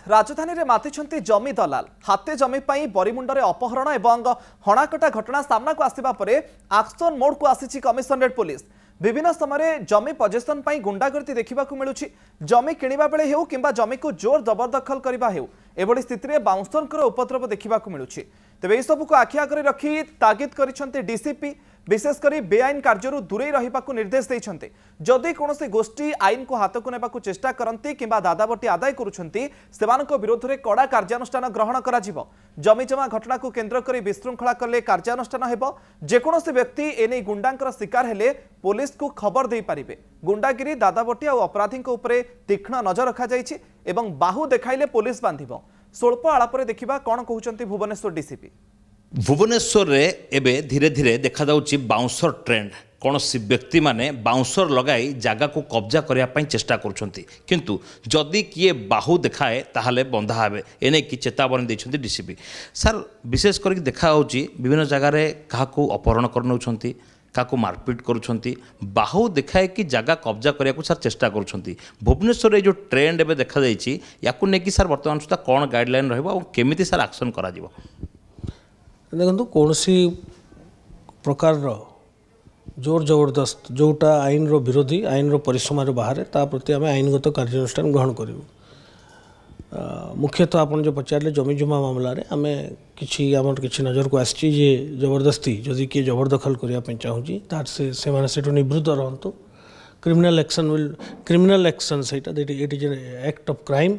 राजधानी में मातिछंती जमी दलाल हाते जमी पाई बरिमुंडरे अपहरण एवं हणाकटा घटना सामना को आसिबा परे एक्शन मोड को आसीची कमिशनरेट पुलिस। विभिन्न समय जमी पजेसन पाई गुंडागर्दी देखा मिलूँ। जमी किणवा बेले हेउ किंबा जमी को जोर जबरदखल करबा हेउ एभली स्थिति में बाउंसरकर उपद्रव देखा मिलूँ। तेज यह सबको आखि आगे रखी तागिद कर डीसीपी विशेषकर बेआईन कार्य दूरे रहा निर्देश देते। जदि कौन गोष्ठी आईन को हाथ को नेबाकू चेष्टा करती कि दादाबटी आदाय कर विरोध में कड़ा कार्यानुष्ठान ग्रहण कर जमीजमा घटना को केन्द्र कर विशृंखला कले कार्यानुष्ठान हेब। जेकोसी व्यक्ति एने गुंडांकर शिकार हेले पुलिस को खबर दे पारिबे। गुंडागिरी दादाबटी और अपराधी तीक्ष्ण नजर रखा जाइछि एवं बाहु देखाइले पुलिस बांधिब। स्वल्प आलापरे देखिबा कोन कहउचंती भुवनेश्वर डीसीपी। भुवनेश्वर रे एबे धीरे धीरे देखा जाउछि बाउंसर ट्रेंड। कौन सी व्यक्ति माने बाउंसर लगाई जगह को कब्जा करने चेष्टा करुछंती, किंतु जदि किए बाहु देखाए ताहले बंधा हेबे एने कि चेतावनी देछंती डीसीपी। सर विशेष करके देखा होछि विभिन्न जगह रे काहाकू अपहरण करनउछंती, काहाकू मारपीट करुछंती, बाहु देखाए कि जगह कब्जा करने को सर चेष्टा करुछंती। भुवनेश्वर जो ट्रेंड एबे देखा जाइछि याकू नेकी सर वर्तमान सुधा कौन गाइडलाइन रहइबो और केमिति सर एक्शन करा जिवो? देखो कौन सी प्रकार जोर जबरदस्त जोटा आईन रो विरोधी आईन रो परिसीमार बाहर ता प्रति आम आईनगत कार्यानुष्ठान ग्रहण करूँ। मुख्यतः आपन जो पचारे जमीजमा मामलें आम कि नजर को आसी जबरदस्ती जदि किए जबरदखल करने चाहूँगी तार से निवृत्त रहतु। क्रिमिनाल एक्शन से it is act of crime.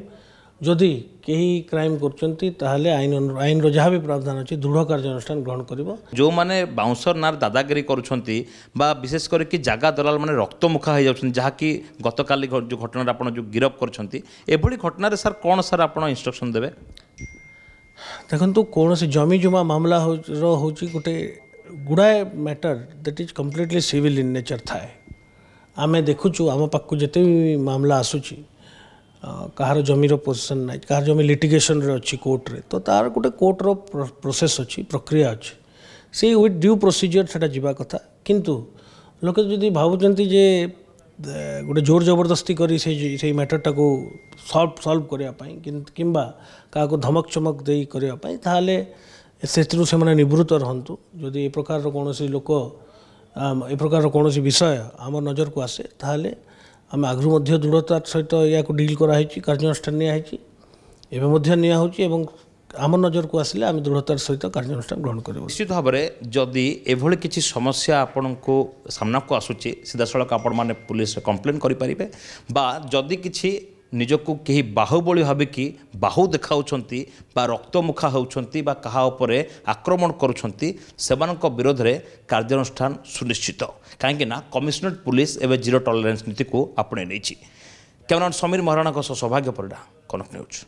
जदि कहीं क्राइम कर आईन रो जहाँ भी प्रावधान अच्छी दृढ़ कार्यानुष्ठान ग्रहण करिबो। जो माने बाउंसर नार दादागिरी करुछंती बा विशेष कर कि जगह दलाल माने रक्तमुखा हो जाउछन जहाँ कि गतकाली जो घटना आपण जो गिरफ करछंती एभली घटना रे सर कौन सर आपण इंस्ट्रक्शन देबे? देखंतु कौन सी जमी जुमा मामला होची गोटे गुड़ाए matter that is completely civil in nature थाए। आमे देखुछु आम पाखु जते भी मामला आसुची कहार जमीर पोजिशन ना कहार जमी लिटिगेशन रे अच्छी कोर्ट रे तो तार गोटे कोर्ट रो प्रोसेस अच्छी प्रक्रिया अच्छी से विथ ड्यू प्रोसीजर से जावा कथा। किंतु लोक जदि भावुचंती जे गोटे जोर जबरदस्ती करी से मैटरटा को सॉल्व करने किंबा क्या धमक चमक दे करने ताहले से माने निवृत्त रहंतु। जदि ए प्रकार कौन लोक ए प्रकार कौन विषय आम नजर को आसे ताहले आम आगु दृढ़तार सहित या डिल कराई कार्यानुष्ठान निया आम नजर को आसिले आम दृढ़तार सहित कार्यानुष्ठान ग्रहण कर। निश्चित भाव में जदि एभली किसी समस्या आपण को सामना को आसूची सीधा सड़क आपण मैंने पुलिस कंप्लेन करें बा जदि किसी निजको कहीं बाहुबली भाव कि बाहु देखाउछंती बा रक्तमुखा होउछंती बा कहा उपरे आक्रमण करुछंती सेमानक विरोध रे कार्यानुष्ठान सुनिश्चित। कहीं ना कमिशनरेट पुलिस एवं जीरो टॉलरेंस नीति को आपणे नहीं। कैमरामैन समीर महाराणा सौभाग्य परिडा, कनक न्यूज।